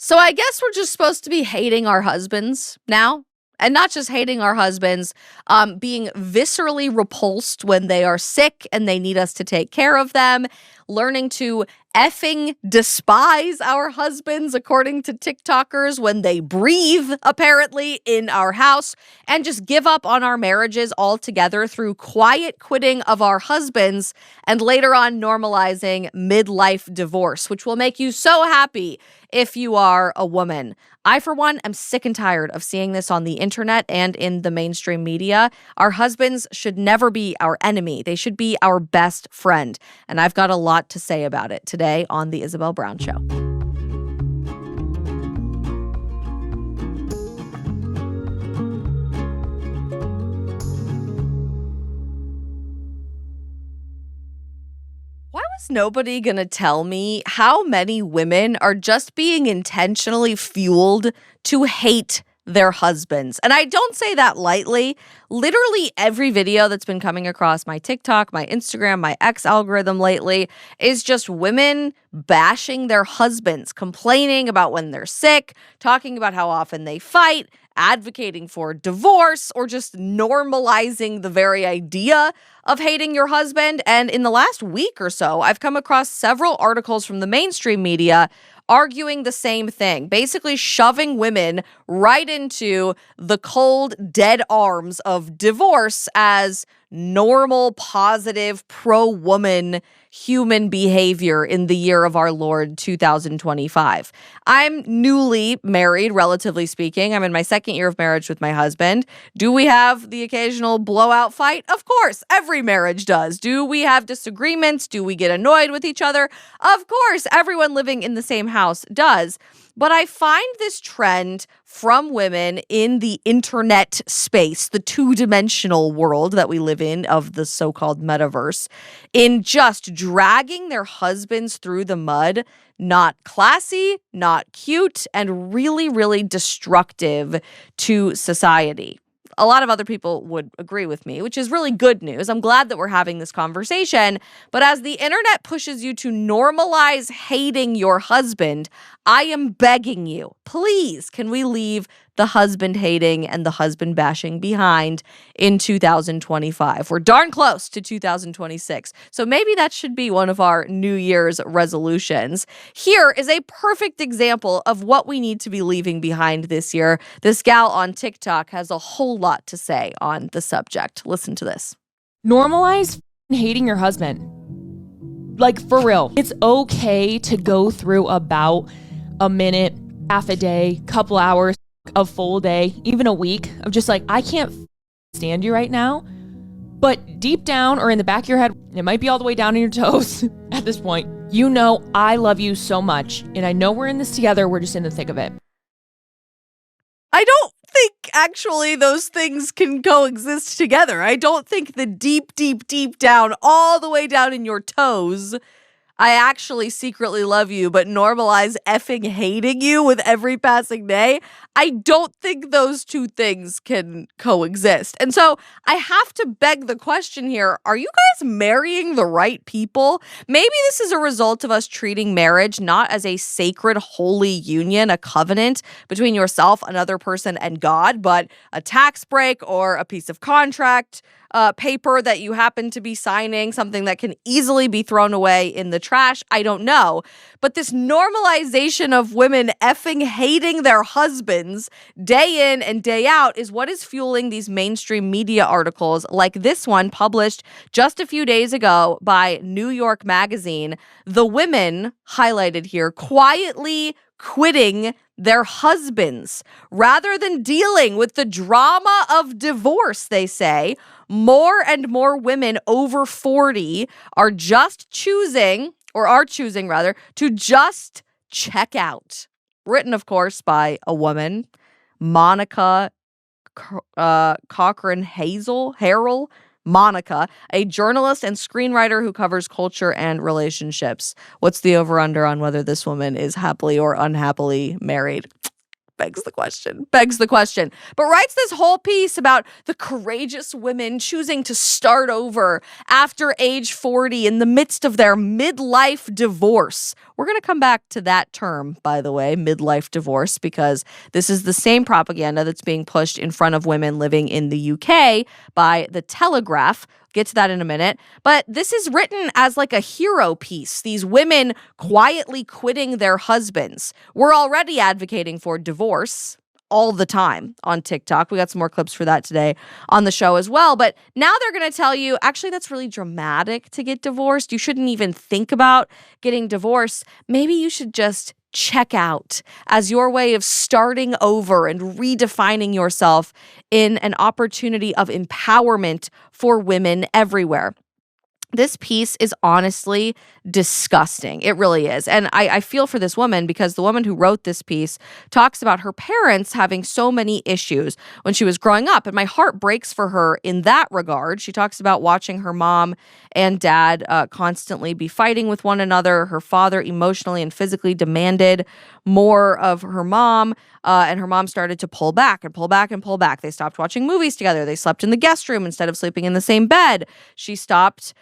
So I guess we're just supposed to be hating our husbands now. And not just hating our husbands, being viscerally repulsed when they are sick and they need us to take care of them, learning to effing despise our husbands, according to TikTokers, when they breathe, apparently, in our house, and just give up on our marriages altogether through quiet quitting of our husbands and later on normalizing midlife divorce, which will make you so happy if you are a woman. I, for one, am sick and tired of seeing this on the internet and in the mainstream media. Our husbands should never be our enemy. They should be our best friend. And I've got a lot to say about it today on The Isabel Brown Show. Why was nobody going to tell me how many women are just being intentionally fueled to hate their husbands? And I don't say that lightly. Literally every video that's been coming across my TikTok, my Instagram, my X algorithm lately is just women bashing their husbands, complaining about when they're sick, talking about how often they fight, advocating for divorce, or just normalizing the very idea of hating your husband. And in the last week or so, I've come across several articles from the mainstream media arguing the same thing, basically shoving women right into the cold, dead arms of divorce as normal, positive, pro-woman human behavior in the year of our Lord 2025. I'm newly married, relatively speaking. I'm in my second year of marriage with my husband. Do we have the occasional blowout fight? Of course, every marriage does. Do we have disagreements? Do we get annoyed with each other? Of course, everyone living in the same house does. But I find this trend from women in the internet space, the two-dimensional world that we live in of the so-called metaverse, in just dragging their husbands through the mud, not classy, not cute, and really, really destructive to society. A lot of other people would agree with me, which is really good news. I'm glad that we're having this conversation. But as the internet pushes you to normalize hating your husband, I am begging you, please, can we leave the husband hating and the husband bashing behind in 2025? We're darn close to 2026. So maybe that should be one of our New Year's resolutions. Here is a perfect example of what we need to be leaving behind this year. This gal on TikTok has a whole lot to say on the subject. Listen to this. Normalize hating your husband. Like, for real. It's okay to go through about a minute, half a day, couple hours, a full day, even a week of just like, I can't stand you right now. But deep down or in the back of your head, it might be all the way down in your toes at this point. You know, I love you so much. And I know we're in this together. We're just in the thick of it. I don't think actually those things can coexist together. I don't think the deep, deep, deep down, all the way down in your toes, I actually secretly love you, but normalize effing hating you with every passing day. I don't think those two things can coexist. And so I have to beg the question here, are you guys marrying the right people? Maybe this is a result of us treating marriage not as a sacred, holy union, a covenant between yourself, another person, and God, but a tax break or a piece of contract paper that you happen to be signing, something that can easily be thrown away in the trash. I don't know. But this normalization of women effing hating their husbands day in and day out is what is fueling these mainstream media articles like this one published just a few days ago by New York Magazine. The women highlighted here quietly quitting their husbands rather than dealing with the drama of divorce, they say. More and more women over 40 are choosing to just check out. Written, of course, by a woman, Monica Cochran Harrell. Monica, a journalist and screenwriter who covers culture and relationships. What's the over-under on whether this woman is happily or unhappily married? Begs the question. Begs the question. But writes this whole piece about the courageous women choosing to start over after age 40 in the midst of their midlife divorce. We're going to come back to that term, by the way, midlife divorce, because this is the same propaganda that's being pushed in front of women living in the UK by The Telegraph. Get to that in a minute. But this is written as like a hero piece. These women quietly quitting their husbands. We're already advocating for divorce all the time on TikTok. We got some more clips for that today on the show as well. But now they're going to tell you, actually, that's really dramatic to get divorced. You shouldn't even think about getting divorced. Maybe you should just check out as your way of starting over and redefining yourself in an opportunity of empowerment for women everywhere. This piece is honestly disgusting. It really is. And I feel for this woman because the woman who wrote this piece talks about her parents having so many issues when she was growing up. And my heart breaks for her in that regard. She talks about watching her mom and dad constantly be fighting with one another. Her father emotionally and physically demanded more of her mom. And her mom started to pull back and pull back and pull back. They stopped watching movies together. They slept in the guest room instead of sleeping in the same bed. She stopped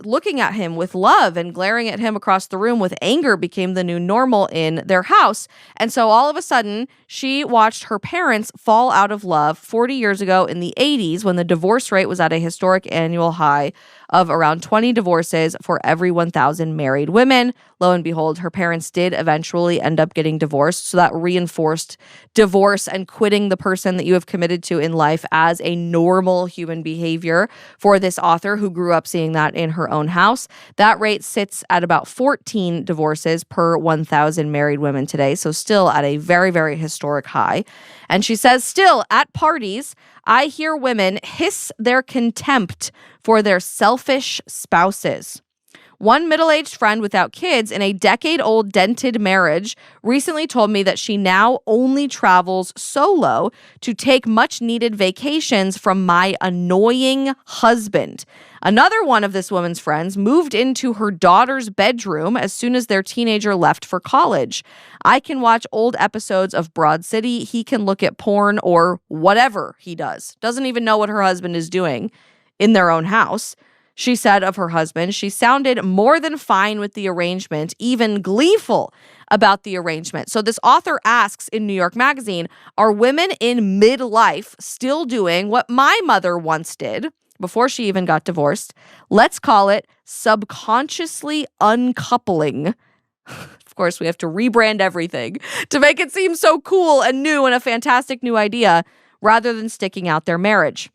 looking at him with love, and glaring at him across the room with anger became the new normal in their house. And so all of a sudden, she watched her parents fall out of love 40 years ago in the 80s when the divorce rate was at a historic annual high of around 20 divorces for every 1,000 married women. Lo and behold, her parents did eventually end up getting divorced. So that reinforced divorce and quitting the person that you have committed to in life as a normal human behavior for this author who grew up seeing that in her own house. That rate sits at about 14 divorces per 1,000 married women today. So still at a very, very historic high. And she says, still at parties, I hear women hiss their contempt for their selfish spouses. One middle-aged friend without kids in a decade-old dented marriage recently told me that she now only travels solo to take much-needed vacations from my annoying husband. Another one of this woman's friends moved into her daughter's bedroom as soon as their teenager left for college. I can watch old episodes of Broad City. He can look at porn or whatever he does. Doesn't even know what her husband is doing in their own house. She said of her husband, she sounded more than fine with the arrangement, even gleeful about the arrangement. So this author asks in New York Magazine, are women in midlife still doing what my mother once did before she even got divorced? Let's call it subconsciously uncoupling. Of course, we have to rebrand everything to make it seem so cool and new and a fantastic new idea rather than sticking out their marriage.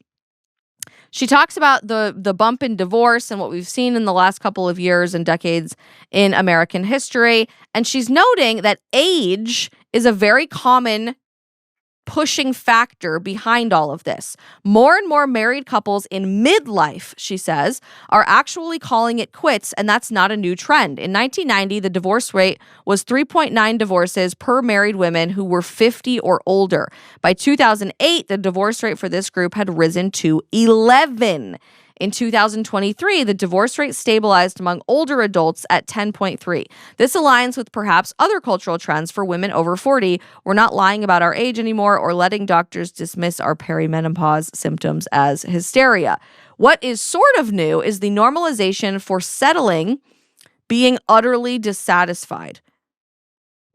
She talks about the bump in divorce and what we've seen in the last couple of years and decades in American history. And she's noting that age is a very common pushing factor behind all of this. More and more married couples in midlife, she says, are actually calling it quits, and that's not a new trend. In 1990, the divorce rate was 3.9 divorces per married women who were 50 or older. By 2008, the divorce rate for this group had risen to 11. In 2023, the divorce rate stabilized among older adults at 10.3. This aligns with perhaps other cultural trends for women over 40. We're not lying about our age anymore or letting doctors dismiss our perimenopause symptoms as hysteria. What is sort of new is the normalization for settling being utterly dissatisfied.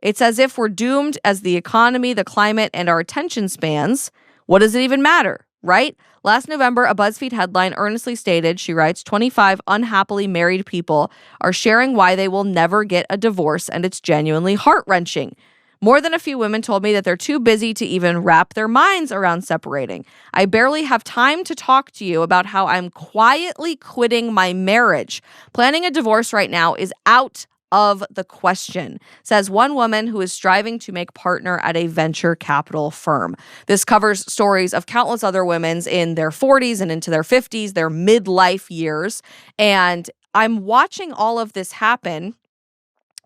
It's as if we're doomed as the economy, the climate, and our attention spans. What does it even matter, right? Last November, a BuzzFeed headline earnestly stated, she writes, 25 unhappily married people are sharing why they will never get a divorce, and it's genuinely heart-wrenching. More than a few women told me that they're too busy to even wrap their minds around separating. I barely have time to talk to you about how I'm quietly quitting my marriage. Planning a divorce right now is out of the question, says one woman who is striving to make partner at a venture capital firm. This covers stories of countless other women in their 40s and into their 50s, their midlife years. And I'm watching all of this happen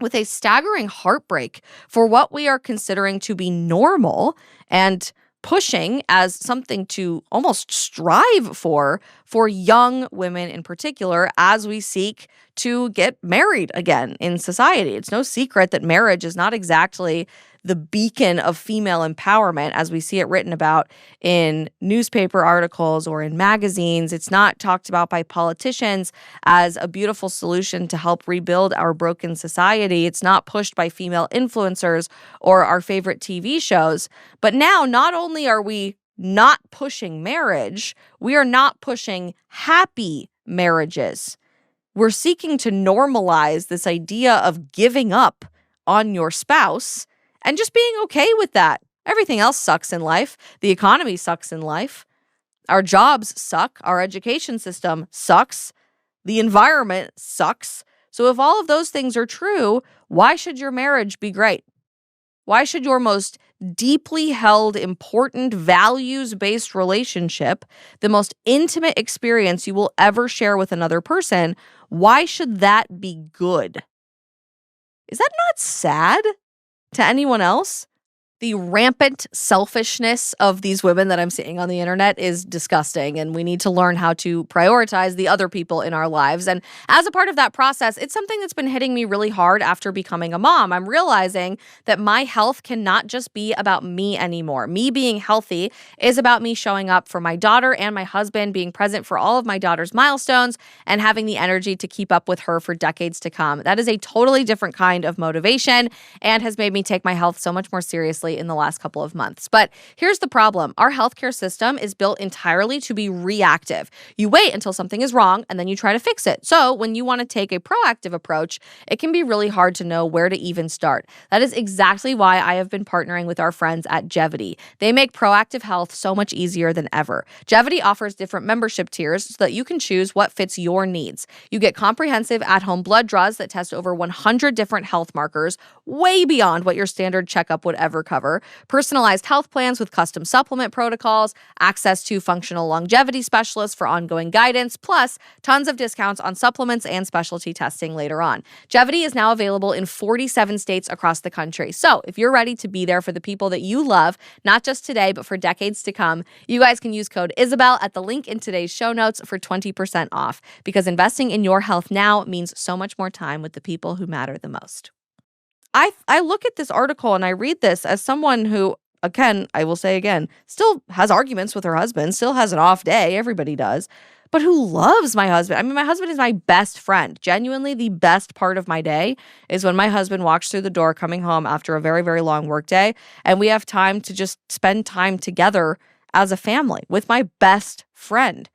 with a staggering heartbreak for what we are considering to be normal and pushing as something to almost strive for young women in particular as we seek to get married again in society. It's no secret that marriage is not exactly the beacon of female empowerment as we see it written about in newspaper articles or in magazines. It's not talked about by politicians as a beautiful solution to help rebuild our broken society. It's not pushed by female influencers or our favorite TV shows. But now, not only are we not pushing marriage, we are not pushing happy marriages. We're seeking to normalize this idea of giving up on your spouse and just being okay with that. Everything else sucks in life. The economy sucks in life. Our jobs suck. Our education system sucks. The environment sucks. So if all of those things are true, why should your marriage be great? Why should your most deeply held, important, values-based relationship, the most intimate experience you will ever share with another person, why should that be good? Is that not sad to anyone else? The rampant selfishness of these women that I'm seeing on the internet is disgusting, and we need to learn how to prioritize the other people in our lives. And as a part of that process, it's something that's been hitting me really hard after becoming a mom. I'm realizing that my health cannot just be about me anymore. Me being healthy is about me showing up for my daughter and my husband, being present for all of my daughter's milestones, and having the energy to keep up with her for decades to come. That is a totally different kind of motivation and has made me take my health so much more seriously in the last couple of months. But here's the problem. Our healthcare system is built entirely to be reactive. You wait until something is wrong and then you try to fix it. So when you want to take a proactive approach, it can be really hard to know where to even start. That is exactly why I have been partnering with our friends at Jevity. They make proactive health so much easier than ever. Jevity offers different membership tiers so that you can choose what fits your needs. You get comprehensive at-home blood draws that test over 100 different health markers, way beyond what your standard checkup would ever cover. Personalized health plans with custom supplement protocols, access to functional longevity specialists for ongoing guidance, plus tons of discounts on supplements and specialty testing later on. Jevity is now available in 47 states across the country. So if you're ready to be there for the people that you love, not just today, but for decades to come, you guys can use code Isabel at the link in today's show notes for 20% off, because investing in your health now means so much more time with the people who matter the most. I look at this article and I read this as someone who, again, I will say again, still has arguments with her husband, still has an off day, everybody does, but who loves my husband. I mean, my husband is my best friend. Genuinely, the best part of my day is when my husband walks through the door coming home after a very, very long workday, and we have time to just spend time together as a family with my best friend.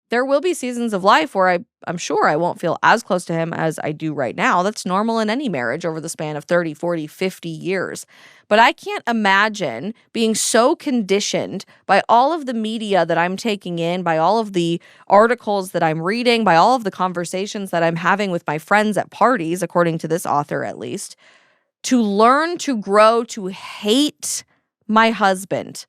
There will be seasons of life where I'm sure I won't feel as close to him as I do right now. That's normal in any marriage over the span of 30, 40, 50 years. But I can't imagine being so conditioned by all of the media that I'm taking in, by all of the articles that I'm reading, by all of the conversations that I'm having with my friends at parties, according to this author at least, to learn to grow to hate my husband,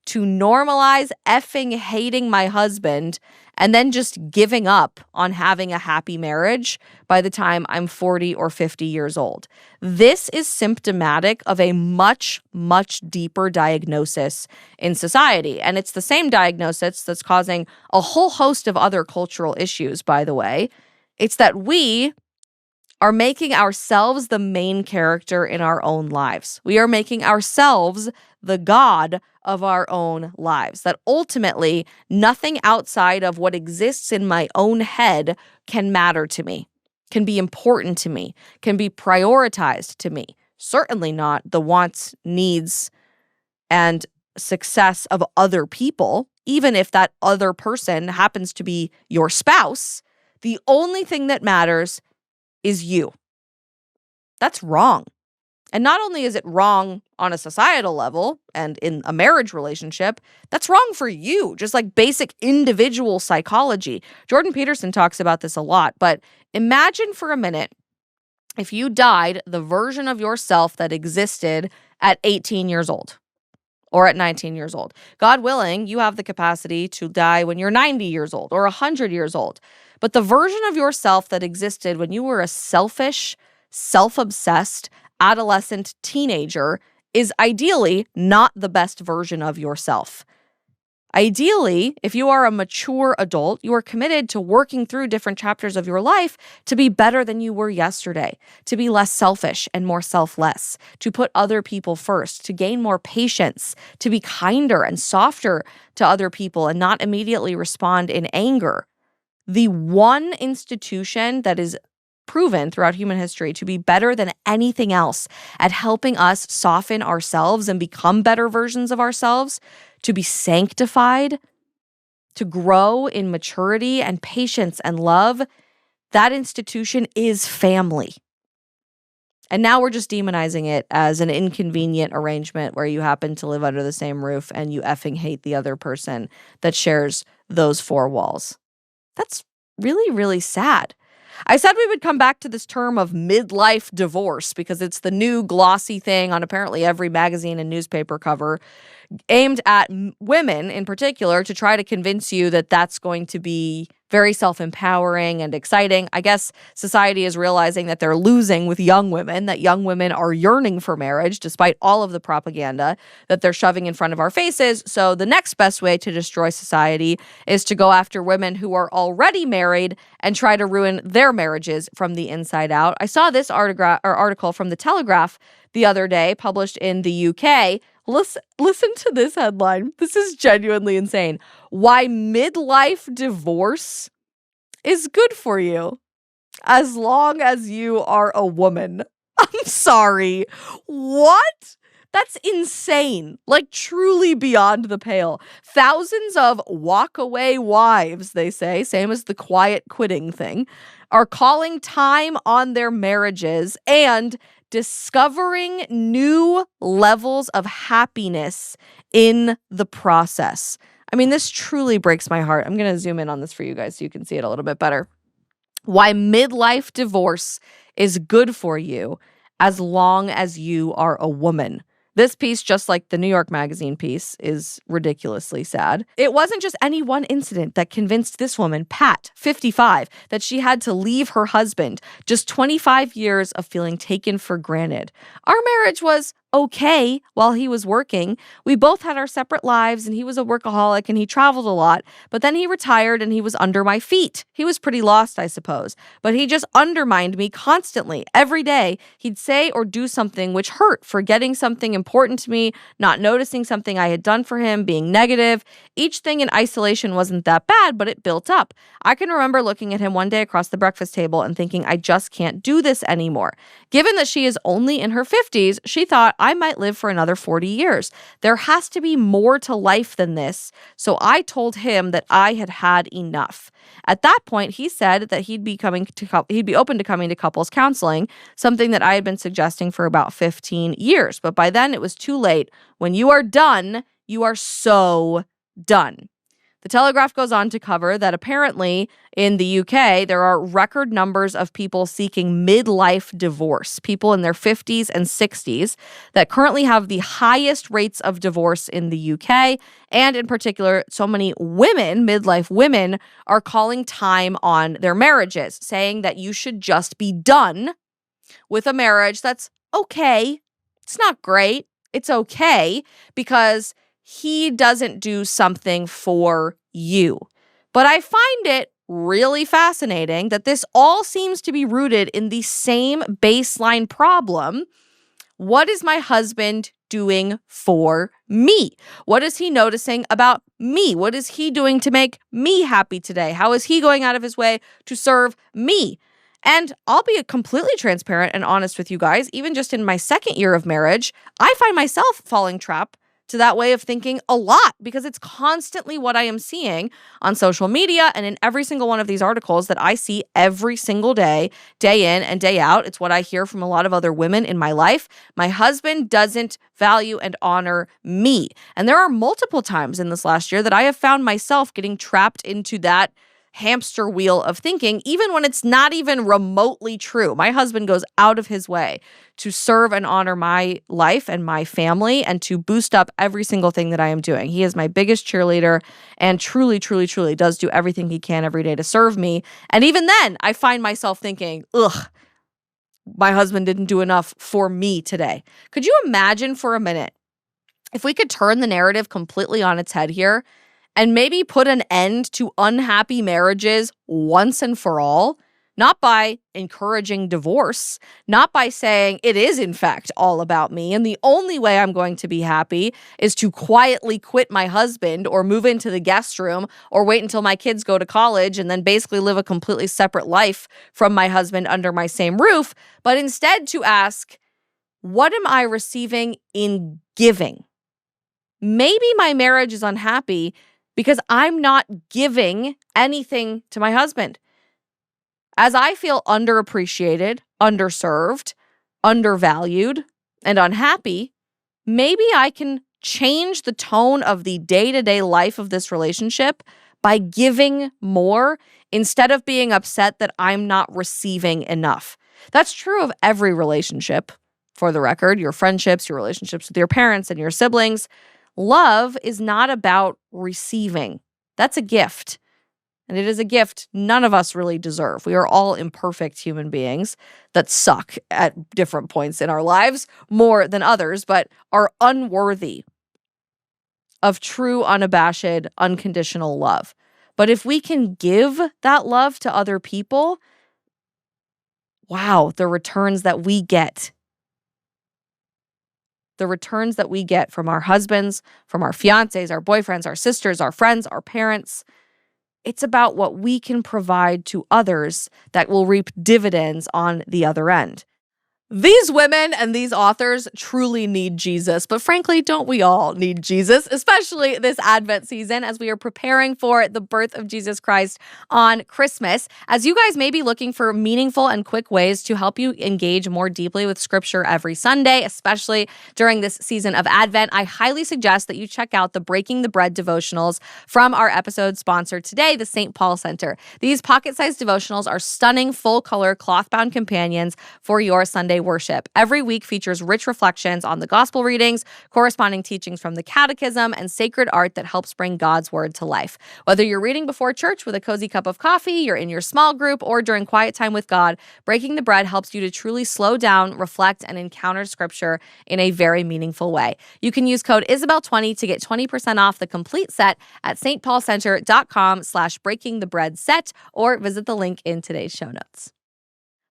to normalize effing hating my husband, and then just giving up on having a happy marriage by the time I'm 40 or 50 years old. This is symptomatic of a much, much deeper diagnosis in society. And it's the same diagnosis that's causing a whole host of other cultural issues, by the way. It's that we are making ourselves the main character in our own lives. We are making ourselves the God of our own lives. That ultimately, nothing outside of what exists in my own head can matter to me, can be important to me, can be prioritized to me. Certainly not the wants, needs, and success of other people, even if that other person happens to be your spouse. The only thing that matters is you. That's wrong. And not only is it wrong on a societal level and in a marriage relationship, that's wrong for you, just like basic individual psychology. Jordan Peterson talks about this a lot, but imagine for a minute if you died the version of yourself that existed at 18 years old or at 19 years old. God willing, you have the capacity to die when you're 90 years old or 100 years old. But the version of yourself that existed when you were a selfish, self-obsessed, adolescent teenager is ideally not the best version of yourself. Ideally, if you are a mature adult, you are committed to working through different chapters of your life to be better than you were yesterday, to be less selfish and more selfless, to put other people first, to gain more patience, to be kinder and softer to other people and not immediately respond in anger. The one institution that is proven throughout human history to be better than anything else at helping us soften ourselves and become better versions of ourselves, to be sanctified, to grow in maturity and patience and love, that institution is family. And now we're just demonizing it as an inconvenient arrangement where you happen to live under the same roof and you effing hate the other person that shares those four walls. That's really, really sad. I said we would come back to this term of midlife divorce because it's the new glossy thing on apparently every magazine and newspaper cover, aimed at women in particular to try to convince you that that's going to be very self-empowering and exciting. I guess society is realizing that they're losing with young women, that young women are yearning for marriage despite all of the propaganda that they're shoving in front of our faces. So the next best way to destroy society is to go after women who are already married and try to ruin their marriages from the inside out. I saw this article from The Telegraph the other day, published in the UK. Listen to this headline. This is genuinely insane. Why midlife divorce is good for you as long as you are a woman. I'm sorry. What? That's insane. Like truly beyond the pale. Thousands of walkaway wives, they say, same as the quiet quitting thing, are calling time on their marriages and discovering new levels of happiness in the process. I mean, this truly breaks my heart. I'm going to zoom in on this for you guys so you can see it a little bit better. Why midlife divorce is good for you as long as you are a woman. This piece, just like the New York Magazine piece, is ridiculously sad. It wasn't just any one incident that convinced this woman, Pat, 55, that she had to leave her husband. Just 25 years of feeling taken for granted. Our marriage was okay while he was working. We both had our separate lives and he was a workaholic and he traveled a lot, but then he retired and he was under my feet. He was pretty lost, I suppose, but he just undermined me constantly. Every day he'd say or do something which hurt, forgetting something important to me, not noticing something I had done for him, being negative. Each thing in isolation wasn't that bad, but it built up. I can remember looking at him one day across the breakfast table and thinking, I just can't do this anymore. Given that she is only in her 50s, she thought I might live for another 40 years. There has to be more to life than this. So I told him that I had had enough. At that point, he said that he'd be open to coming to couples counseling, something that I had been suggesting for about 15 years. But by then it was too late. When you are done, you are so done. The Telegraph goes on to cover that apparently in the UK, there are record numbers of people seeking midlife divorce, people in their 50s and 60s that currently have the highest rates of divorce in the UK. And in particular, so many women, midlife women, are calling time on their marriages, saying that you should just be done with a marriage that's okay. It's not great. It's okay because he doesn't do something for you. But I find it really fascinating that this all seems to be rooted in the same baseline problem. What is my husband doing for me? What is he noticing about me? What is he doing to make me happy today? How is he going out of his way to serve me? And I'll be completely transparent and honest with you guys. Even just in my second year of marriage, I find myself falling trap to that way of thinking a lot because it's constantly what I am seeing on social media and in every single one of these articles that I see every single day, day in and day out. It's what I hear from a lot of other women in my life. My husband doesn't value and honor me. And there are multiple times in this last year that I have found myself getting trapped into that hamster wheel of thinking, even when it's not even remotely true. My husband goes out of his way to serve and honor my life and my family and to boost up every single thing that I am doing. He is my biggest cheerleader and truly, truly, truly does do everything he can every day to serve me. And even then, I find myself thinking, ugh, my husband didn't do enough for me today. Could you imagine for a minute if we could turn the narrative completely on its head here and maybe put an end to unhappy marriages once and for all, not by encouraging divorce, not by saying it is in fact all about me and the only way I'm going to be happy is to quietly quit my husband or move into the guest room or wait until my kids go to college and then basically live a completely separate life from my husband under my same roof, but instead to ask, what am I receiving in giving? Maybe my marriage is unhappy because I'm not giving anything to my husband. As I feel underappreciated, underserved, undervalued, and unhappy, maybe I can change the tone of the day-to-day life of this relationship by giving more instead of being upset that I'm not receiving enough. That's true of every relationship, for the record, your friendships, your relationships with your parents and your siblings. Love is not about receiving. That's a gift. And it is a gift none of us really deserve. We are all imperfect human beings that suck at different points in our lives more than others, but are unworthy of true, unabashed, unconditional love. But if we can give that love to other people, wow, the returns that we get. The returns that we get from our husbands, from our fiancés, our boyfriends, our sisters, our friends, our parents. It's about what we can provide to others that will reap dividends on the other end. These women and these authors truly need Jesus, but frankly, don't we all need Jesus, especially this Advent season as we are preparing for the birth of Jesus Christ on Christmas. As you guys may be looking for meaningful and quick ways to help you engage more deeply with Scripture every Sunday, especially during this season of Advent, I highly suggest that you check out the Breaking the Bread devotionals from our episode sponsor today, the St. Paul Center. These pocket-sized devotionals are stunning, full-color, cloth-bound companions for your Sunday worship. Every week features rich reflections on the gospel readings, corresponding teachings from the catechism, and sacred art that helps bring God's word to life. Whether you're reading before church with a cozy cup of coffee, you're in your small group, or during quiet time with God, Breaking the Bread helps you to truly slow down, reflect, and encounter scripture in a very meaningful way. You can use code Isabel20 to get 20% off the complete set at stpaulcenter.com/breakingthebreadset or visit the link in today's show notes.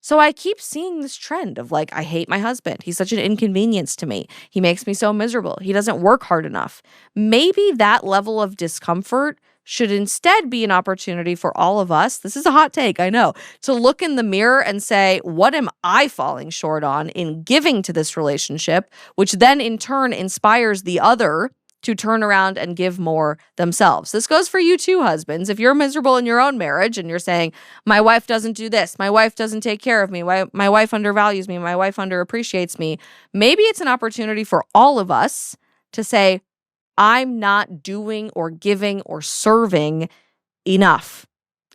So I keep seeing this trend of like, I hate my husband. He's such an inconvenience to me. He makes me so miserable. He doesn't work hard enough. Maybe that level of discomfort should instead be an opportunity for all of us, this is a hot take, I know, to look in the mirror and say, what am I falling short on in giving to this relationship, which then in turn inspires the other to turn around and give more themselves. This goes for you too, husbands. If you're miserable in your own marriage and you're saying, my wife doesn't do this, my wife doesn't take care of me, my wife undervalues me, my wife underappreciates me, maybe it's an opportunity for all of us to say, I'm not doing or giving or serving enough.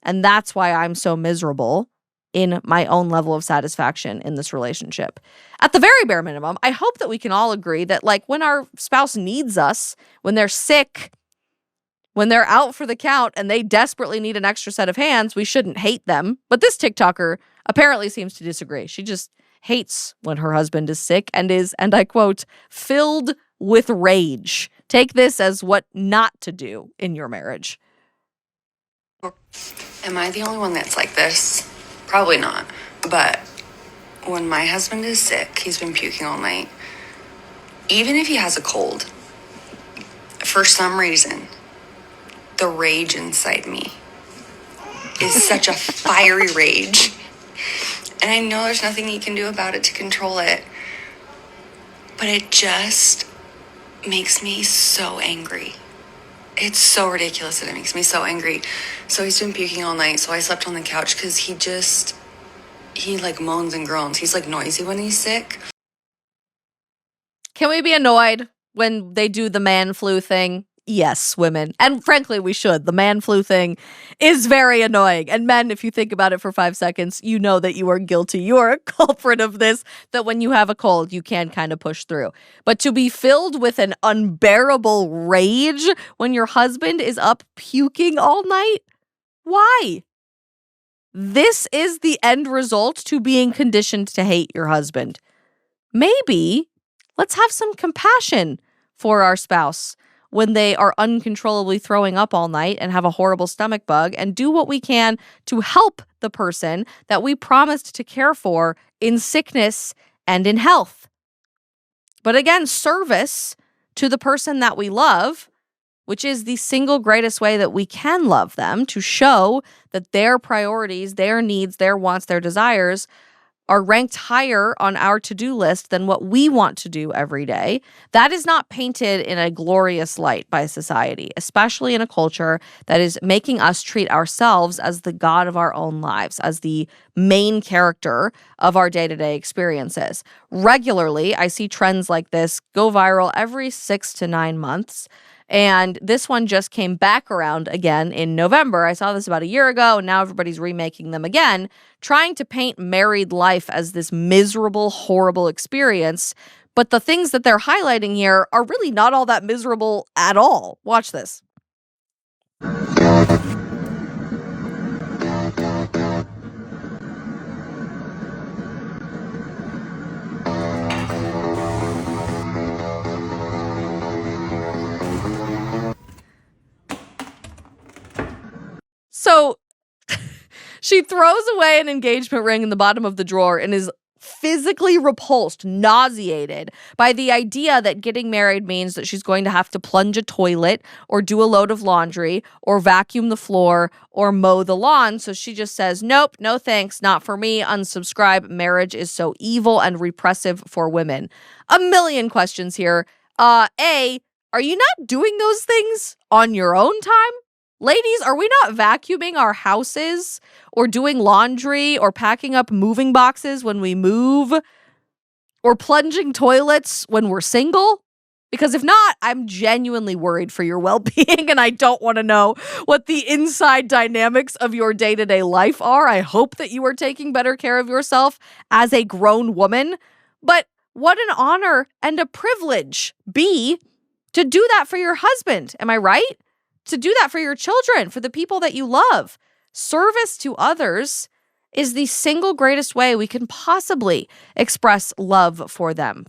And that's why I'm so miserable in my own level of satisfaction in this relationship. At the very bare minimum, I hope that we can all agree that like when our spouse needs us, when they're sick, when they're out for the count and they desperately need an extra set of hands, we shouldn't hate them. But this TikToker apparently seems to disagree. She just hates when her husband is sick and is, and I quote, filled with rage. Take this as what not to do in your marriage. Am I the only one that's like this? Probably not. But when my husband is sick, he's been puking all night. Even if he has a cold, for some reason, the rage inside me is such a fiery rage. And I know there's nothing he can do about it to control it. But it just makes me so angry. It's so ridiculous that it makes me so angry. So he's been puking all night. So I slept on the couch because he like moans and groans. He's like noisy when he's sick. Can we be annoyed when they do the man flu thing? Yes, women. And frankly, we should. The man flu thing is very annoying. And men, if you think about it for 5 seconds, you know that you are guilty. You are a culprit of this, that when you have a cold, you can kind of push through. But to be filled with an unbearable rage when your husband is up puking all night? Why? This is the end result to being conditioned to hate your husband. Maybe let's have some compassion for our spouse when they are uncontrollably throwing up all night and have a horrible stomach bug, and do what we can to help the person that we promised to care for in sickness and in health. But again, service to the person that we love, which is the single greatest way that we can love them, to show that their priorities, their needs, their wants, their desires are ranked higher on our to-do list than what we want to do every day. That is not painted in a glorious light by society, especially in a culture that is making us treat ourselves as the god of our own lives, as the main character of our day-to-day experiences. Regularly, I see trends like this go viral every 6 to 9 months. And this one just came back around again in November. I saw this about a year ago, and now everybody's remaking them again, trying to paint married life as this miserable, horrible experience. But the things that they're highlighting here are really not all that miserable at all. Watch this. So she throws away an engagement ring in the bottom of the drawer and is physically repulsed, nauseated by the idea that getting married means that she's going to have to plunge a toilet or do a load of laundry or vacuum the floor or mow the lawn. So she just says, nope, no thanks, not for me, unsubscribe. Marriage is so evil and repressive for women. A million questions here. A, are you not doing those things on your own time? Ladies, are we not vacuuming our houses or doing laundry or packing up moving boxes when we move or plunging toilets when we're single? Because if not, I'm genuinely worried for your well-being, and I don't want to know what the inside dynamics of your day-to-day life are. I hope that you are taking better care of yourself as a grown woman. But what an honor and a privilege, B, to do that for your husband. Am I right? To do that for your children, for the people that you love. Service to others is the single greatest way we can possibly express love for them.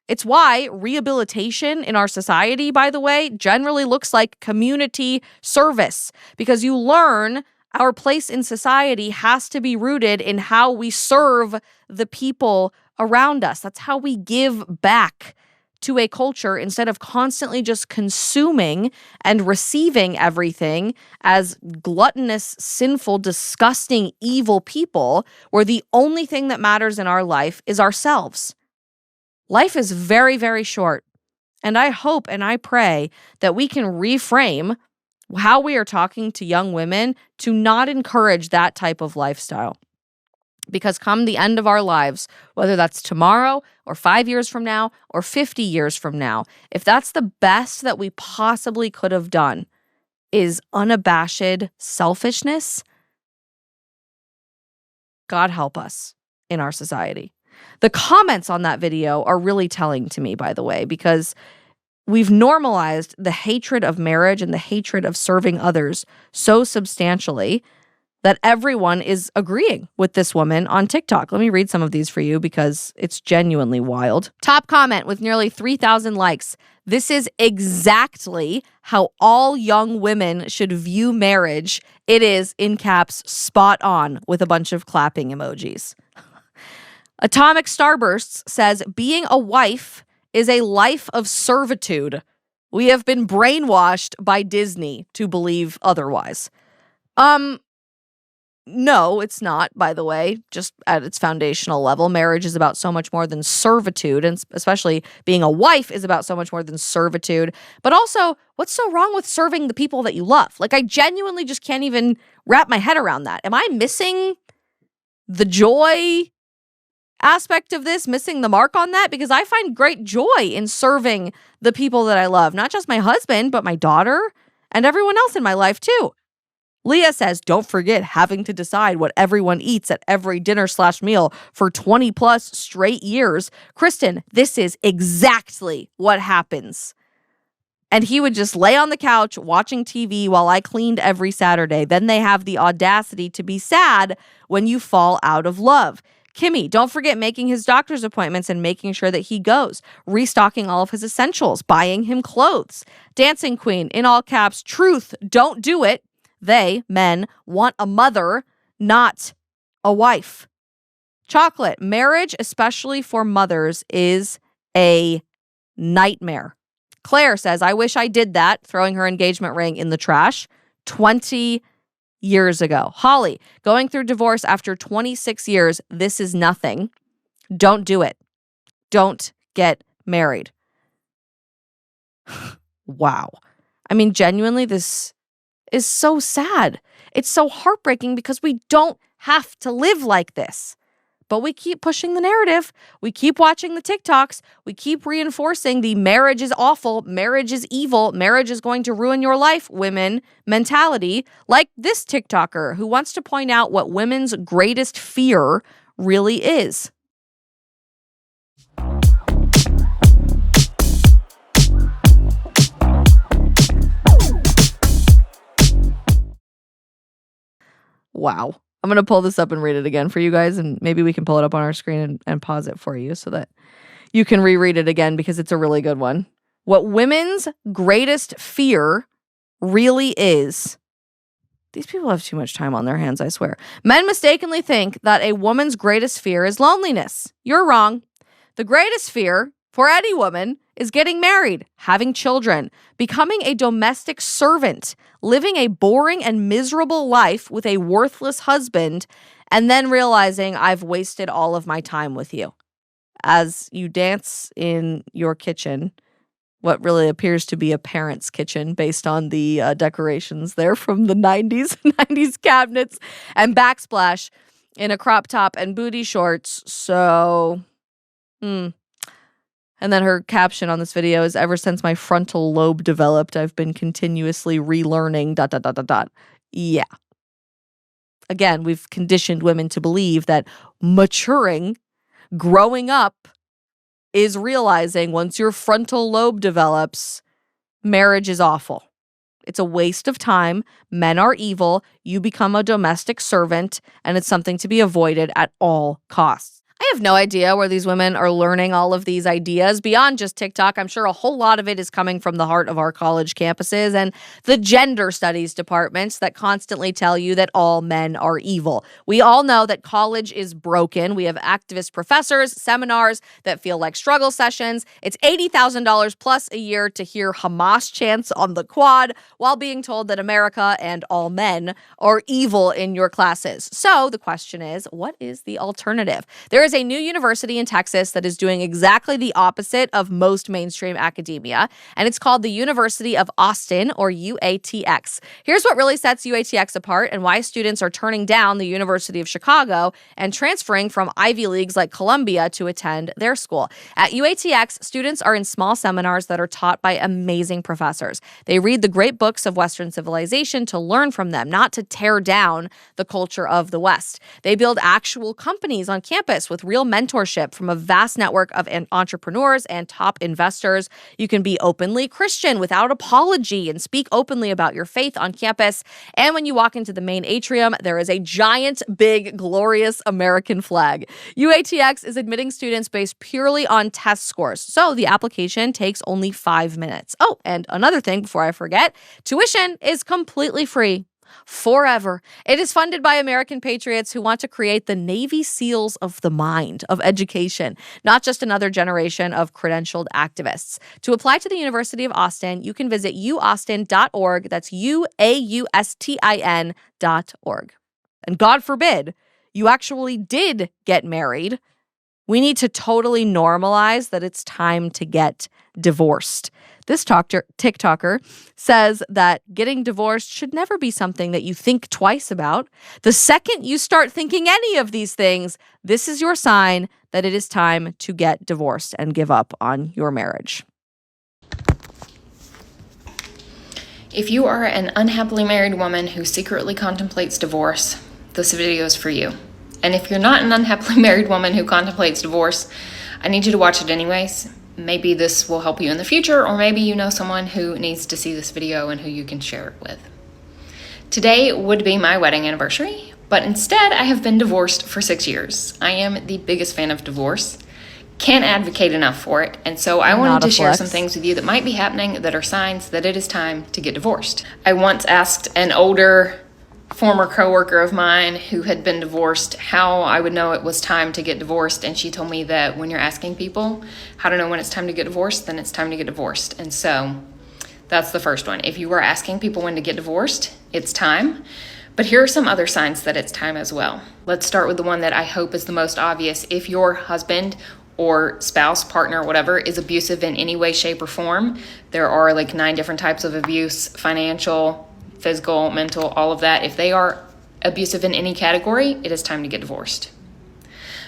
It's why rehabilitation in our society, by the way, generally looks like community service, because you learn our place in society has to be rooted in how we serve the people around us. That's how we give back to a culture instead of constantly just consuming and receiving everything as gluttonous, sinful, disgusting, evil people, where the only thing that matters in our life is ourselves. Life is very, very short, and I hope and I pray that we can reframe how we are talking to young women to not encourage that type of lifestyle. Because come the end of our lives, whether that's tomorrow or 5 years from now or 50 years from now, if that's the best that we possibly could have done is unabashed selfishness, God help us in our society. The comments on that video are really telling to me, by the way, because we've normalized the hatred of marriage and the hatred of serving others so substantially that everyone is agreeing with this woman on TikTok. Let me read some of these for you because it's genuinely wild. Top comment with nearly 3,000 likes. This is exactly how all young women should view marriage. It is, in caps, spot on, with a bunch of clapping emojis. Atomic Starbursts says, being a wife is a life of servitude. We have been brainwashed by Disney to believe otherwise. No, it's not, by the way, just at its foundational level. Marriage is about so much more than servitude, and especially being a wife is about so much more than servitude. But also, what's so wrong with serving the people that you love? Like, I genuinely just can't even wrap my head around that. Am I missing the joy aspect of this, missing the mark on that? Because I find great joy in serving the people that I love, not just my husband, but my daughter and everyone else in my life too. Leah says, don't forget having to decide what everyone eats at every dinner/meal for 20 plus straight years. Kristen, this is exactly what happens. And he would just lay on the couch watching TV while I cleaned every Saturday. Then they have the audacity to be sad when you fall out of love. Kimmy, don't forget making his doctor's appointments and making sure that he goes, restocking all of his essentials, buying him clothes. Dancing Queen, in all caps, truth, don't do it. They, men, want a mother, not a wife. Chocolate, marriage, especially for mothers, is a nightmare. Claire says, I wish I did that, throwing her engagement ring in the trash 20 years ago. Holly, going through divorce after 26 years, this is nothing. Don't do it. Don't get married. Wow. I mean, genuinely, this is so sad. It's so heartbreaking because we don't have to live like this. But we keep pushing the narrative. We keep watching the TikToks. We keep reinforcing the marriage is awful, marriage is evil, marriage is going to ruin your life, women mentality, like this TikToker who wants to point out what women's greatest fear really is. Wow. I'm going to pull this up and read it again for you guys, and maybe we can pull it up on our screen and pause it for you so that you can reread it again because it's a really good one. What women's greatest fear really is. These people have too much time on their hands, I swear. Men mistakenly think that a woman's greatest fear is loneliness. You're wrong. The greatest fear for any woman is getting married, having children, becoming a domestic servant, living a boring and miserable life with a worthless husband, and then realizing I've wasted all of my time with you. As you dance in your kitchen, what really appears to be a parent's kitchen based on the decorations there from the 90s, 90s cabinets, and backsplash in a crop top and booty shorts. So, And then her caption on this video is, ever since my frontal lobe developed, I've been continuously relearning ... Yeah. Again, we've conditioned women to believe that maturing, growing up, is realizing once your frontal lobe develops, marriage is awful. It's a waste of time. Men are evil. You become a domestic servant, and it's something to be avoided at all costs. I have no idea where these women are learning all of these ideas beyond just TikTok. I'm sure a whole lot of it is coming from the heart of our college campuses and the gender studies departments that constantly tell you that all men are evil. We all know that college is broken. We have activist professors, seminars that feel like struggle sessions. It's $80,000 plus a year to hear Hamas chants on the quad while being told that America and all men are evil in your classes. So the question is, what is the alternative? There is a new university in Texas that is doing exactly the opposite of most mainstream academia, and it's called the University of Austin, or UATX. Here's what really sets UATX apart and why students are turning down the University of Chicago and transferring from Ivy Leagues like Columbia to attend their school. At UATX, students are in small seminars that are taught by amazing professors. They read the great books of Western civilization to learn from them, not to tear down the culture of the West. They build actual companies on campus with real mentorship from a vast network of entrepreneurs and top investors. You can be openly Christian without apology and speak openly about your faith on campus. And when you walk into the main atrium, there is a giant, big, glorious American flag. UATX is admitting students based purely on test scores, so the application takes only 5 minutes. Oh, and another thing before I forget, tuition is completely free. Forever. It is funded by American patriots who want to create the Navy SEALs of the mind, of education, not just another generation of credentialed activists. To apply to the University of Austin, you can visit uaustin.org. That's UAUSTIN.org. And God forbid you actually did get married. We need to totally normalize that it's time to get divorced. This TikToker says that getting divorced should never be something that you think twice about. The second you start thinking any of these things, this is your sign that it is time to get divorced and give up on your marriage. If you are an unhappily married woman who secretly contemplates divorce, this video is for you. And if you're not an unhappily married woman who contemplates divorce, I need you to watch it anyways. Maybe this will help you in the future, or maybe you know someone who needs to see this video and who you can share it with. Today would be my wedding anniversary, But instead, I have been divorced for 6 years. I am the biggest fan of divorce. Can't advocate enough for it. And so I wanted to share some things with you that might be happening that are signs that it is time to get divorced. I once asked an older former coworker of mine who had been divorced how I would know it was time to get divorced, and she told me that when you're asking people how to know when it's time to get divorced, then it's time to get divorced. And so that's the first one. If you are asking people when to get divorced, it's time. But here are some other signs that it's time as well. Let's start with the one that I hope is the most obvious. If your husband or spouse, partner, whatever, is abusive in any way, shape, or form, there are like 9 different types of abuse: financial, physical, mental, all of that. If they are abusive in any category, it is time to get divorced.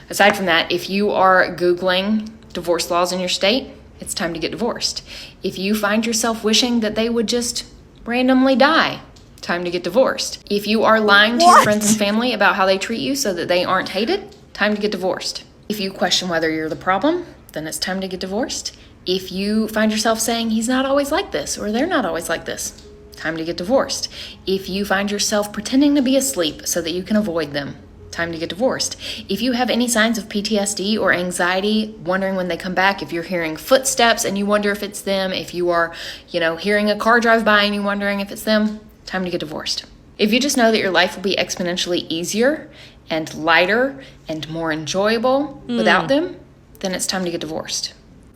Aside from that, if you are Googling divorce laws in your state, it's time to get divorced. If you find yourself wishing that they would just randomly die, time to get divorced. If you are lying to your friends and family about how they treat you so that they aren't hated, time to get divorced. If you question whether you're the problem, then it's time to get divorced. If you find yourself saying he's not always like this or they're not always like this, time to get divorced. If you find yourself pretending to be asleep so that you can avoid them, time to get divorced. If you have any signs of PTSD or anxiety, wondering when they come back, if you're hearing footsteps and you wonder if it's them, if you are, hearing a car drive by and you're wondering if it's them, time to get divorced. If you just know that your life will be exponentially easier and lighter and more enjoyable without them, then it's time to get divorced.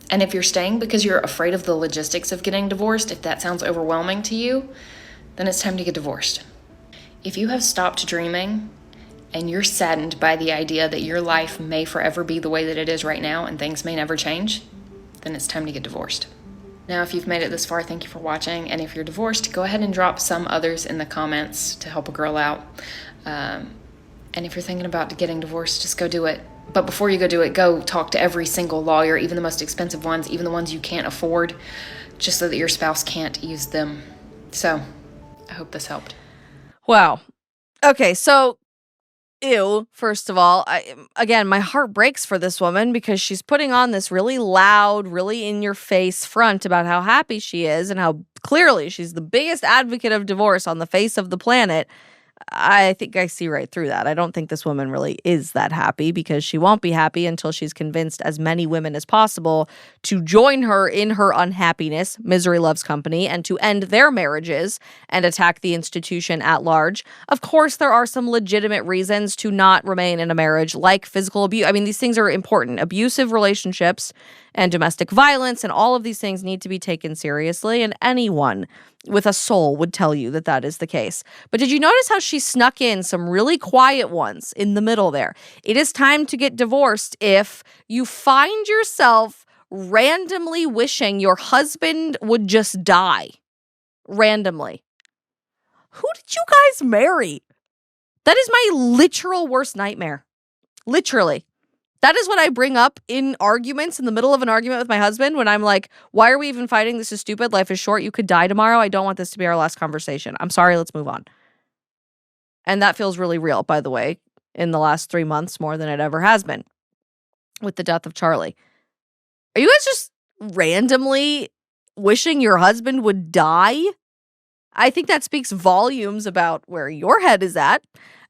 And if you're staying because you're afraid of the logistics of getting divorced, if that sounds overwhelming to you, then it's time to get divorced. If you have stopped dreaming and you're saddened by the idea that your life may forever be the way that it is right now and things may never change, then it's time to get divorced. Now, if you've made it this far, thank you for watching. And if you're divorced, go ahead and drop some others in the comments to help a girl out. And if you're thinking about getting divorced, just go do it. But before you go do it, go talk to every single lawyer, even the most expensive ones, even the ones you can't afford, just so that your spouse can't use them. So I hope this helped. Wow. Okay, so ew, first of all, again, my heart breaks for this woman because she's putting on this really loud, really in-your-face front about how happy she is and how clearly she's the biggest advocate of divorce on the face of the planet. I think I see right through that. I don't think this woman really is that happy, because she won't be happy until she's convinced as many women as possible to join her in her unhappiness, misery loves company, and to end their marriages and attack the institution at large. Of course, there are some legitimate reasons to not remain in a marriage, like physical abuse. I mean, these things are important. Abusive relationships and domestic violence and all of these things need to be taken seriously, and anyone with a soul would tell you that that is the case. But did you notice how she snuck in some really quiet ones in the middle there? It is time to get divorced if you find yourself randomly wishing your husband would just die. Randomly. Who did you guys marry? That is my literal worst nightmare. Literally. That is what I bring up in arguments, in the middle of an argument with my husband, when I'm like, why are we even fighting? This is stupid. Life is short. You could die tomorrow. I don't want this to be our last conversation. I'm sorry. Let's move on. And that feels really real, by the way, in the last 3 months, more than it ever has been with the death of Charlie. Are you guys just randomly wishing your husband would die? I think that speaks volumes about where your head is at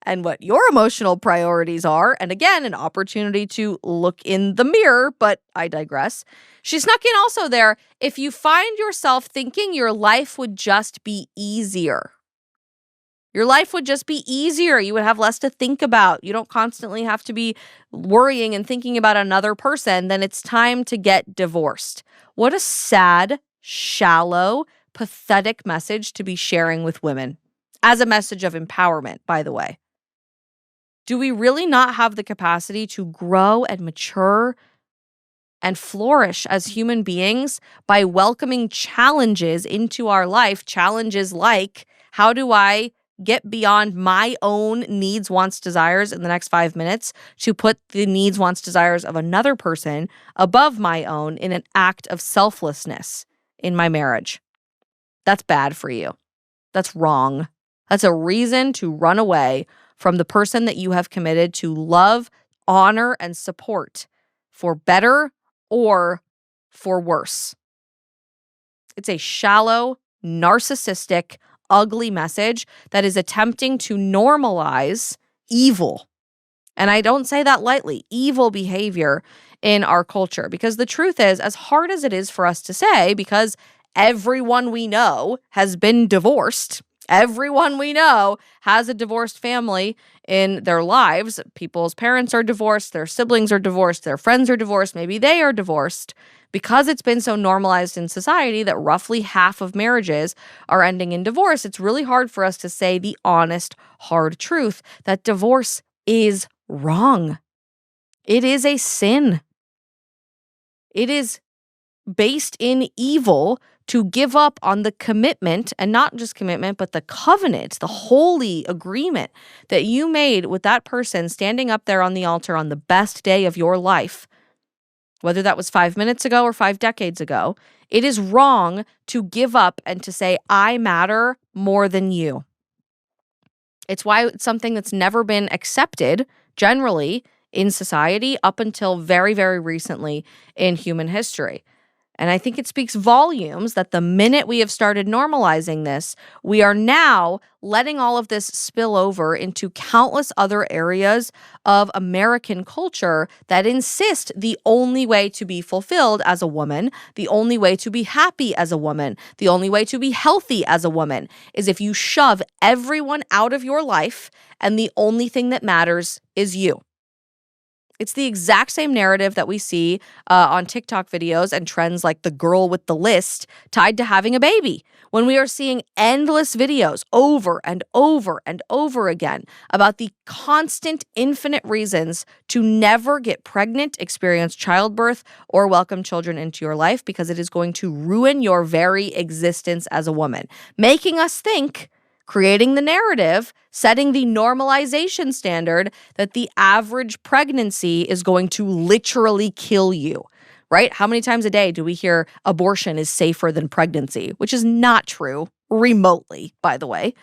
and what your emotional priorities are. And again, an opportunity to look in the mirror, but I digress. She snuck in also there, if you find yourself thinking your life would just be easier. Your life would just be easier. You would have less to think about. You don't constantly have to be worrying and thinking about another person. Then it's time to get divorced. What a sad, shallow, pathetic message to be sharing with women. As a message of empowerment, by the way. Do we really not have the capacity to grow and mature and flourish as human beings by welcoming challenges into our life? Challenges like, how do I get beyond my own needs, wants, desires in the next 5 minutes to put the needs, wants, desires of another person above my own in an act of selflessness in my marriage? That's bad for you. That's wrong. That's a reason to run away from the person that you have committed to love, honor, and support, for better or for worse. It's a shallow, narcissistic, ugly message that is attempting to normalize evil. And I don't say that lightly, evil behavior in our culture. Because the truth is, as hard as it is for us to say, because everyone we know has been divorced, everyone we know has a divorced family in their lives. People's parents are divorced, their siblings are divorced, their friends are divorced, maybe they are divorced. Because it's been so normalized in society that roughly half of marriages are ending in divorce, it's really hard for us to say the honest, hard truth that divorce is wrong. It is a sin. It is based in evil to give up on the commitment, and not just commitment, but the covenant, the holy agreement that you made with that person standing up there on the altar on the best day of your life, whether that was 5 minutes ago or 5 decades ago. It is wrong to give up and to say, I matter more than you. It's why it's something that's never been accepted generally in society up until very, very recently in human history. And I think it speaks volumes that the minute we have started normalizing this, we are now letting all of this spill over into countless other areas of American culture that insist the only way to be fulfilled as a woman, the only way to be happy as a woman, the only way to be healthy as a woman is if you shove everyone out of your life and the only thing that matters is you. It's the exact same narrative that we see on TikTok videos and trends like the girl with the list tied to having a baby, when we are seeing endless videos over and over and over again about the constant, infinite reasons to never get pregnant, experience childbirth, or welcome children into your life because it is going to ruin your very existence as a woman, making us think, creating the narrative, setting the normalization standard that the average pregnancy is going to literally kill you, right? How many times a day do we hear abortion is safer than pregnancy, which is not true, remotely, by the way.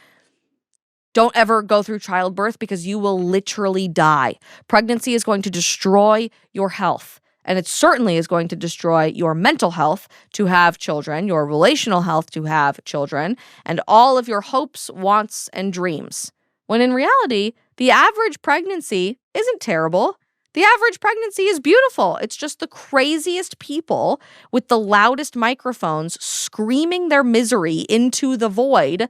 Don't ever go through childbirth because you will literally die. Pregnancy is going to destroy your health. And it certainly is going to destroy your mental health to have children, your relational health to have children, and all of your hopes, wants, and dreams. When in reality, the average pregnancy isn't terrible. The average pregnancy is beautiful. It's just the craziest people with the loudest microphones screaming their misery into the void,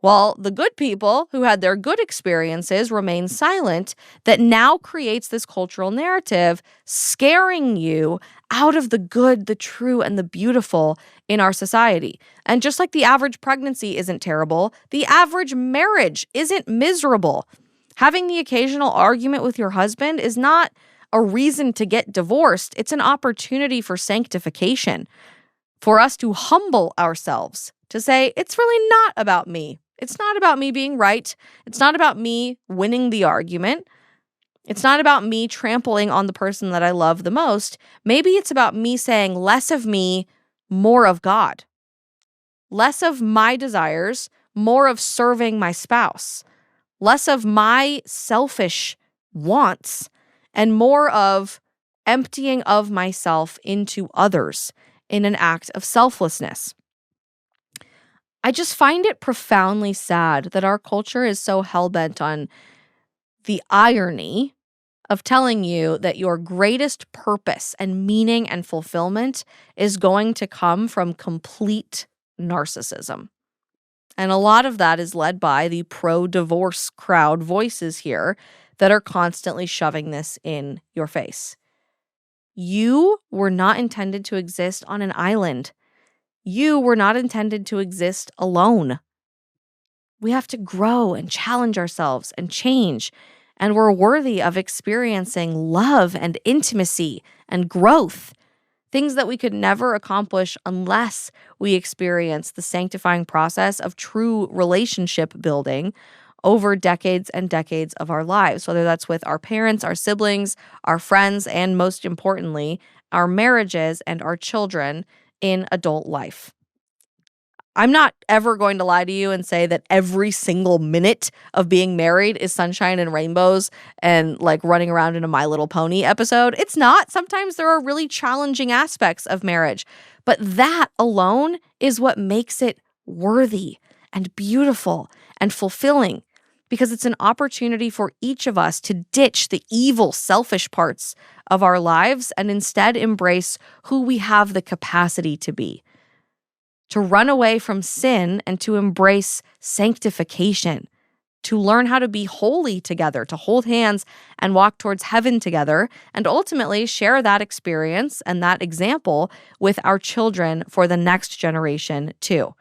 while the good people who had their good experiences remain silent. That now creates this cultural narrative scaring you out of the good, the true, and the beautiful in our society. And just like the average pregnancy isn't terrible, the average marriage isn't miserable. Having the occasional argument with your husband is not a reason to get divorced. It's an opportunity for sanctification, for us to humble ourselves, to say, it's really not about me. It's not about me being right. It's not about me winning the argument. It's not about me trampling on the person that I love the most. Maybe it's about me saying less of me, more of God. Less of my desires, more of serving my spouse. Less of my selfish wants and more of emptying of myself into others in an act of selflessness. I just find it profoundly sad that our culture is so hell-bent on the irony of telling you that your greatest purpose and meaning and fulfillment is going to come from complete narcissism. And a lot of that is led by the pro-divorce crowd voices here that are constantly shoving this in your face. You were not intended to exist on an island. You were not intended to exist alone. We have to grow and challenge ourselves and change, and we're worthy of experiencing love and intimacy and growth, things that we could never accomplish unless we experience the sanctifying process of true relationship building over decades and decades of our lives, whether that's with our parents, our siblings, our friends, and most importantly, our marriages and our children in adult life. I'm not ever going to lie to you and say that every single minute of being married is sunshine and rainbows and like running around in a My Little Pony episode. It's not. Sometimes there are really challenging aspects of marriage, but that alone is what makes it worthy and beautiful and fulfilling. because it's an opportunity for each of us to ditch the evil, selfish parts of our lives and instead embrace who we have the capacity to be. To run away from sin and to embrace sanctification, to learn how to be holy together, to hold hands and walk towards heaven together, and ultimately share that experience and that example with our children for the next generation too.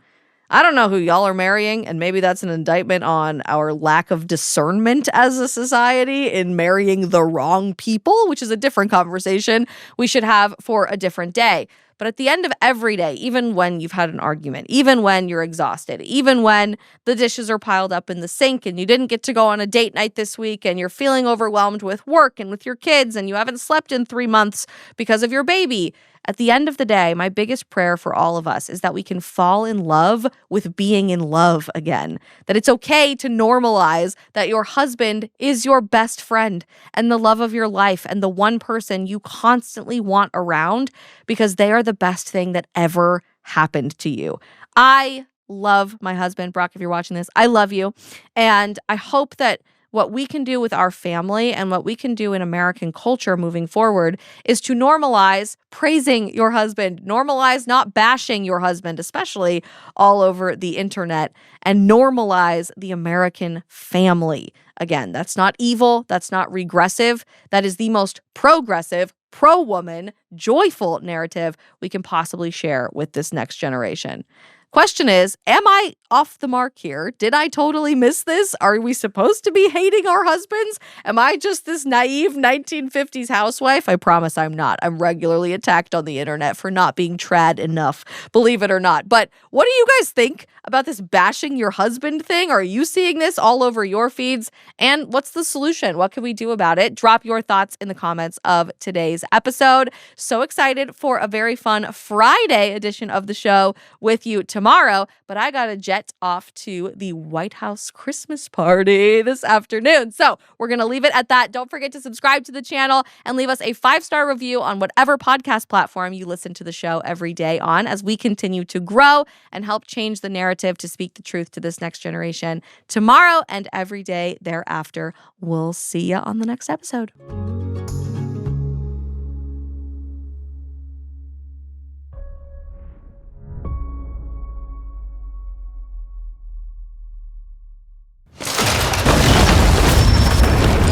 I don't know who y'all are marrying, and maybe that's an indictment on our lack of discernment as a society in marrying the wrong people, which is a different conversation we should have for a different day. But at the end of every day, even when you've had an argument, even when you're exhausted, even when the dishes are piled up in the sink and you didn't get to go on a date night this week and you're feeling overwhelmed with work and with your kids and you haven't slept in 3 months because of your baby, at the end of the day, my biggest prayer for all of us is that we can fall in love with being in love again. That it's okay to normalize that your husband is your best friend and the love of your life and the one person you constantly want around because they are the best thing that ever happened to you. I love my husband. Brock, if you're watching this, I love you. And I hope that what we can do with our family and what we can do in American culture moving forward is to normalize praising your husband, normalize not bashing your husband, especially all over the internet, and normalize the American family. Again, that's not evil. That's not regressive. That is the most progressive, pro-woman, joyful narrative we can possibly share with this next generation. Question is, am I off the mark here? Did I totally miss this? Are we supposed to be hating our husbands? Am I just this naive 1950s housewife? I promise I'm not. I'm regularly attacked on the internet for not being trad enough, believe it or not. But what do you guys think about this bashing your husband thing? Are you seeing this all over your feeds? And what's the solution? What can we do about it? Drop your thoughts in the comments of today's episode. So excited for a very fun Friday edition of the show with you tomorrow, but I got to jet off to the White House Christmas party this afternoon. So we're going to leave it at that. Don't forget to subscribe to the channel and leave us a 5-star review on whatever podcast platform you listen to the show every day on as we continue to grow and help change the narrative to speak the truth to this next generation tomorrow and every day thereafter. We'll see you on the next episode.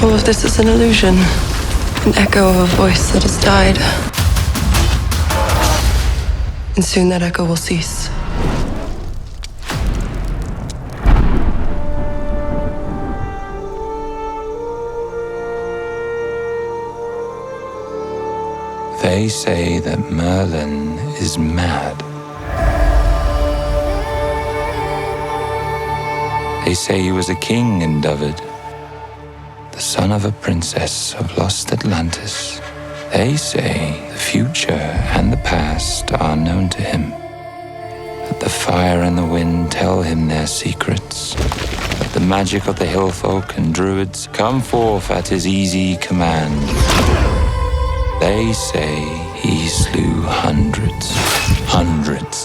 All of this is an illusion, an echo of a voice that has died. And soon that echo will cease. They say that Merlin is mad. They say he was a king in Dyfed, the son of a princess of lost Atlantis. They say the future and the past are known to him, that the fire and the wind tell him their secrets, that the magic of the hill folk and druids come forth at his easy command. They say he slew hundreds,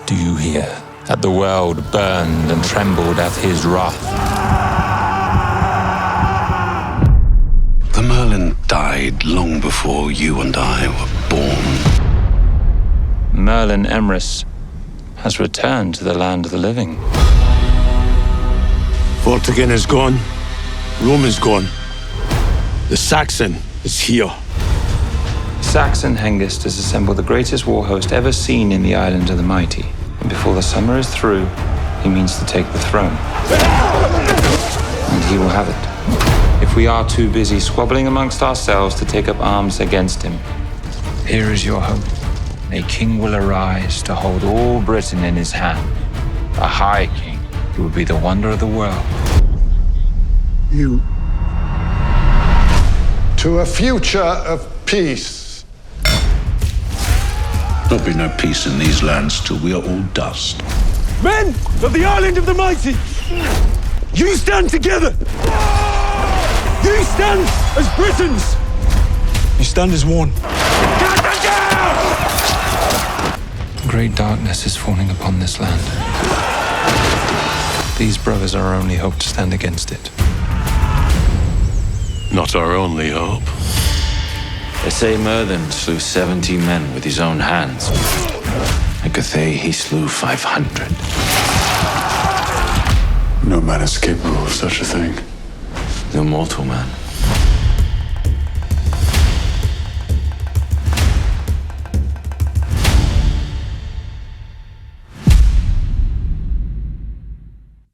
do you hear? That the world burned and trembled at his wrath. The Merlin died long before you and I were born. Merlin Emrys has returned to the land of the living. Vortigern is gone. Rome is gone. The Saxon is here. Saxon Hengist has assembled the greatest war host ever seen in the Island of the Mighty. And before the summer is through, he means to take the throne. And he will have it. If we are too busy squabbling amongst ourselves to take up arms against him, here is your hope. A king will arise to hold all Britain in his hand. A high king who will be the wonder of the world. You to a future of peace. There'll be no peace in these lands till we are all dust. Men of the Island of the Mighty, you stand together. You stand as Britons. You stand as one. Great darkness is falling upon this land. These brothers are our only hope to stand against it. Not our only hope. They say Merlin slew 70 men with his own hands. And Cathay, he slew 500. No man is capable of such a thing. The mortal man.